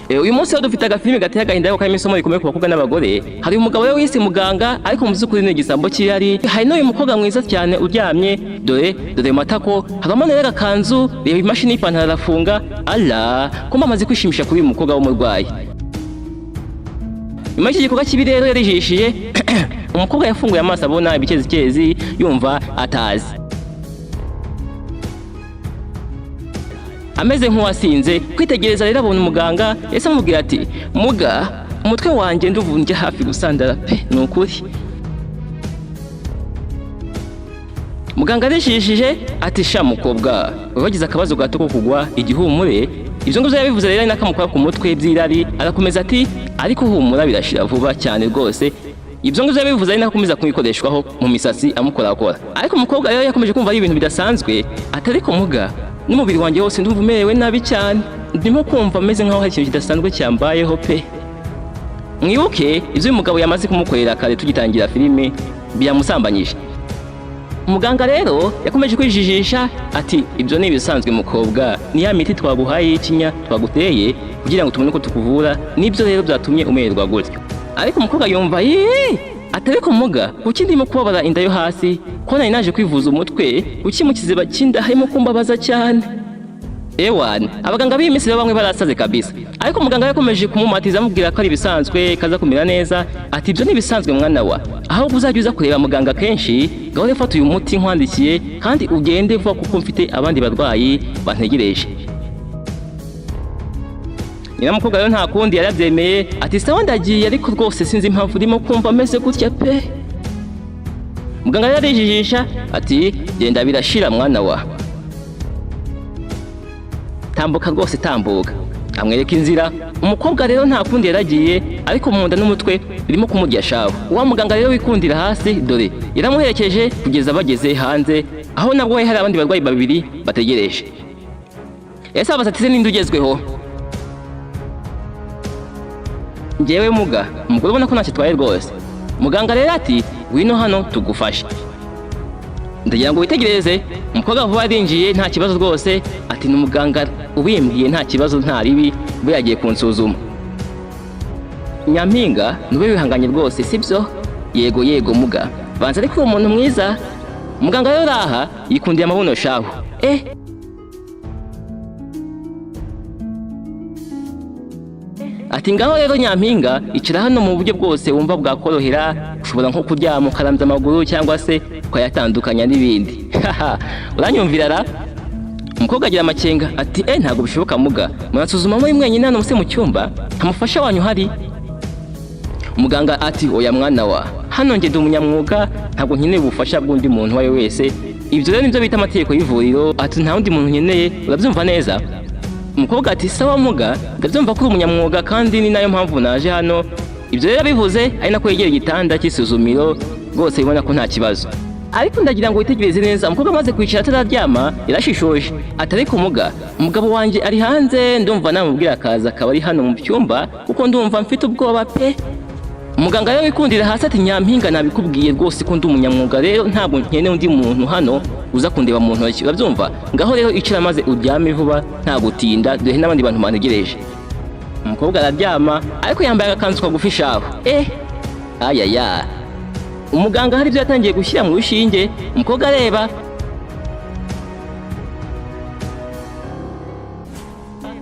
uyu munsi rero dufite agafilime gateye agahinda karimo isomo rikomeye ku bakobwa n'abagore. Hari umugabo we wise Muganga ariko mu by'ukuri ni igisambo cy'irari. Hari n'uyu mukobwa mwiza cyane uryamye, dore matako, harimo rero agakanzu, reba imashini y'ipantaro arafunga. Allah, kumba amaze kwishimisha kuri uyu mukobwa w'umurwayi. Nyuma y'iki gikorwa kibi rero yarijishiye, umukobwa yafunguye amaso abona ibikezikezi yumva atazi. Ameze nk'uwasinze kwitegereza rero abona umuganga ese amubwira ati muga umutwe wanjye nduvunje hafi gusandara pe nukuri. Muganga arishishije ati sha mukobwa wagize akabazo gato ko kugwa igihumure. Ibyo ngibyo yabivuze rero n'akamukorera ku mutwe by'irari. Arakomeza ati ariko humura birashira vuba cyane rwose. Ibyo ngibyo yabivuze ari nakomeza kubikoreshwaho mu misatsi amukorakora. Ariko umukobwa rero yakomeje kumva ari ibintu bidasanzwe atari ko muga n'umubiri wanjye wose ndumva umerewe nabi cyane, ndimo kumva ameze nkaho hari ikintu kidasanzwe cyambayeho pe. Mwibuke ibyo uyu mugabo yamaze kumukorera kare tugitangira filime byamusambanyije. Umuganga rero yakomeje kwijijisha ati ibyo ni ibisanzwe mukobwa, ni ya miti twaguhaye y'ikinya twaguteye kugira ngo tubone ko tukuvura, nibyo rero byatumye umererwa gutyo. Ariko umukobwa yumva atari ko muga kuki ndimo kubabara inda yo hasi, ko nari naje kwivuza umutwe, kuki mu kiziba cy'inda harimo kumbabaza cyane. Ewan, abaganga b'imisiri bamwe barasaze kabisa. Ariko muganga yakomeje kumumatiza amubwira ko ari bisanzwe kaza kumira neza, ati ibyo ni bisanzwe mwana wa. Aho uzajya uza kureba muganga kenshi, gahore fata uyu muti nkwandikiye kandi ugende vuba kuko mfite abandi barwayi bantegereje. Nyamukobwa rero nta kundi yarabyemeye ati sawa ndagiye ariko rwose sinzi impamvu ndimo kumva ameze gutya pe. Muganga yarijijisha ati genda birashira mwana wa. Tambuka rwose tambuka. Amwereka inzira. Umukobwa rero nta kundi yaragiye ariko mu nda n'umutwe birimo kumurya shaho. Wa muganga rero wikundira hasi dore yaramuherekeje kugeza bageze hanze aho nabwo hari abandi barwayi babiri bategereje. Ese abasatize ninde ugezweho? Ngewe muga umugore ubona ko ntacyo twaye rwose. Muganga rero ati wino hano tugufashe. Ndagira ngo witegereze. Umukobwa vuba arinjiye nta kibazo rwose ati ni umuganga ubimbwiye nta kibazo nta ribi bwo yagiye kunsuzuma. Nyampinga nube wihanganye rwose sibyo? Yego muga banza ariko uwo muntu mwiza. Muganga rero aha yikundiye amabuno shaho. Ati ngaho rero nyampinga icara hano mu buryo bwose wumva bwakorohera, ushobora nko kuryama ukaramza amaguru cyangwa se ukayatandukanya n'ibindi. Uranyumvira ra? Umukobwa agira amakenga ati ntabwo bishoboka muga, murasuzuma muri mwenyine hano mu cyumba ntamufasha wanyu hari. Umuganga ati oya mwana wa, hano nge ndi umunyamwuga ntabwo nkeneye ubufasha bw'undi muntu wawe wese. Ibyo rero nibyo bita amategeko y'ivuriro, ati nta wundi muntu nkeneye, urabyumva neza? Umukobwa ati sawa muga ndabyumva ko uri umunyamwuga kandi ni nayo mpamvu naje hano. Ibyo rero bivuze ari nako yegera igitanda cy'isuzumiro rwose bibona ko nta kibazo. Ariko ndagira ngo witegereze neza. Umukobwa amaze kwicara atararyama yarashishoje atari ko muga umugabo wanjye ari hanze, ndumva namubwira akaza akaba ari hano mu cyumba kuko ndumva mfite ubwoba pe. Umuganga rero wikundira hasi ati nyampinga nabikubwiye rwose ko ndi umunyamwuga rero ntabwo nkeneye undi muntu hano uza kundeba mu ntoki, urabyumva? Ngaho rero icara maze uryame vuba nta gutinda dore n'abandi bantu bantegereje. Umukobwa araryama ariko yambaye agakanzu kagufi shaho. Ayaya. Umuganga hari ibyo yatangiye gushyira mu rushinge. Umukobwa areba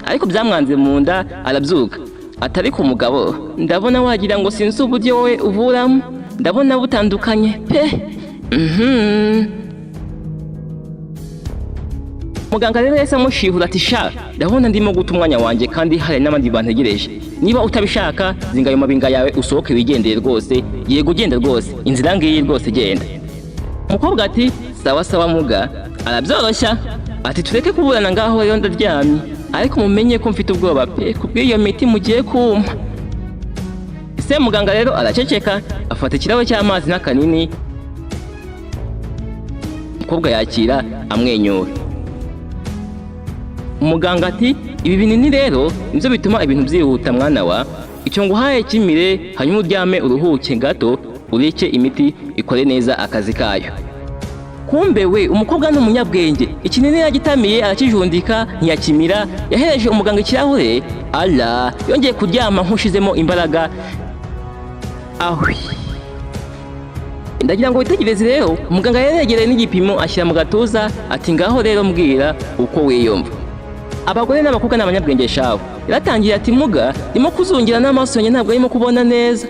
ariko byamwanze mu nda arabyuka. Atari ku mugabo ndabona wagira ngo sinzi uburyo wowe uvuramo, ndabona butandukanye pe. Muganga rero yese amushihura ati sha ndabona ndimo guta umwanya wanjye kandi hari n'abandi bantegereje. Niba utabishaka zinga ayo mabinga yawe usohoke wigendeye rwose. Yego ugenda rwose, inzira ngiyi rwose genda. Umukobwa ati sawa muga. Arabyoroshya ati tureke kuburana ngaho rero ndaryamye ariko mumenye ko mfite ubwoba pe kubw'iyo miti mugiye kumpa. Ese muganga rero araceceka afata ikirahure cy'amazi n'akanini. Umukobwa yakira amwenyura. Umuganga ati ibi binini rero nibyo bituma ibintu byihuta mwana wa. Icyo nguhaye kimire hanyuma uryame uruhuke gato ureke imiti ikore neza akazi kayo. kumbe we umukobwa n'umunyabwenge ikinini yagitamiye arakijundika ntiyakimira yahereje umuganga ikirahure ala yongeye kuryama nkushizemo imbaraga ahwi ndagira ngo witegereze rero umuganga yaregereye n'igipimo ashyira mu gatuza ati ngaho rero mbwira uko wiyumva abagore n'abakobwa n'abanyabwenge shaho yaratangiye ati muga ndimo kuzungira n'amaso yanjye ntabwo arimo kubona neza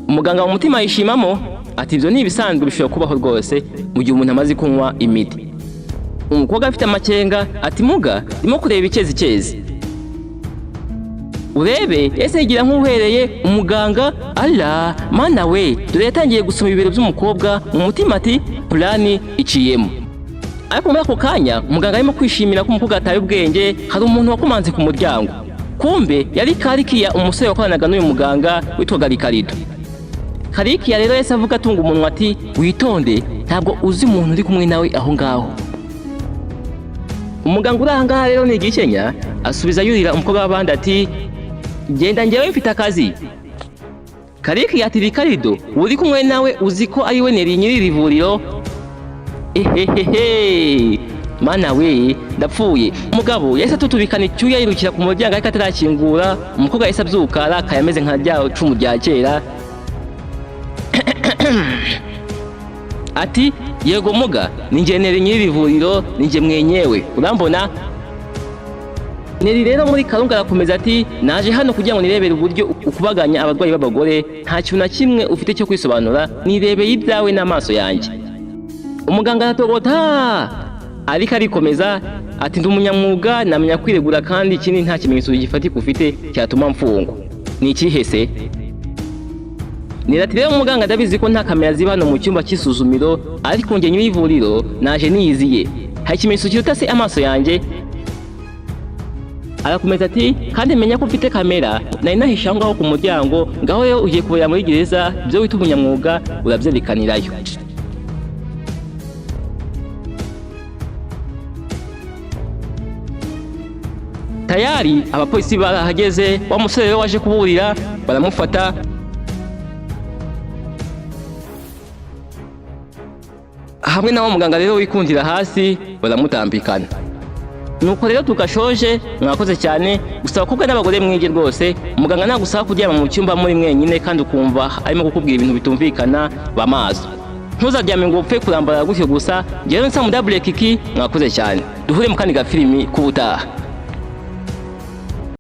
umuganga mu mutima yishimamo ati ibyo ni ibisanzwe bishobora kubaho rwose mu gihe umuntu amaze kunywa imiti umukobwa afite amakenga ati muga ndimo kureba icyezi urebe ese yigira nk'uhereye umuganga ala mana we dore yatangiye gusoma ibibero by'umukobwa mu mutima ati plani iciyemo ariko muri ako kanya umuganga arimo kwishimira ko umukobwa ataye ubwenge hari umuntu wakomanze ku muryango kumbe yari Karikiya umusore wakoranaga n'uyu muganga witwaga Rikarito Karikiya rero yese avuga atunga umunwa ati witonde ntabwo uzi umuntu uri kumwe nawe aho ngaho umuganga uri aha ngaha rero ni igikenya asubiza yurira umukobwa w'abandi ati genda njyewe mfite akazi Karikiya ati Rikarito uri kumwe nawe uzi ko ari we nyir'ivuriro ehehehe mana we ndapfuye umugabo yahise atutubikana icyuya yirukira ku muryango ariko atarakingura umukobwa yahise abyuka arakaye ameze nka rya cumu rya kera ati yego muga ninjye nyir'ivuriro ninjye mwenyewe urambona Neri rero muri Karunga arakomeza ati naje hano kugira ngo nirebere uburyo ukubaganya abarwayi b'abagore nta kintu na kimwe ufite cyo kwisobanura nirebeye ibyawe n'amaso yanjye umuganga aratogota ariko arikomeza ati ndi umunyamwuga namenya kwiregura kandi ikindi nta kimenyetso gifatika ufite cyatuma mfungwa ni ikihese Nirati rero umuganga ndabizi ko nta kamera ziba hano mu cyumba cy'isuzumiro ariko njye nyir'ivuriro naje niyiziye hari ikimenyetso kiruta se amaso yanjye arakomeza ati kandi menya ko ufite kamera nari nahisha ngaho ku muryango ngaho rero ugiye kuborera muri gereza ibyo wita umunyamwuga urabyerekanirayo tayari abapolisi barahageze wa musore rero waje kuburira baramufata hamwe na wa muganga rero wikundira hasi baramutambikana nuko rero tugashoje mwakoze cyane gusa abakobwa n'abagore mwige rwose umuganga nagusaba kuryama mu cyumba muri mwenyine kandi ukumva arimo kukubwira ibintu bitumvikana bamaso ntuzaryame ngo upfe kurambara gutyo gusa njyewe nsa mu double kick mwakoze cyane duhure mu kandi gafilimi kubutaha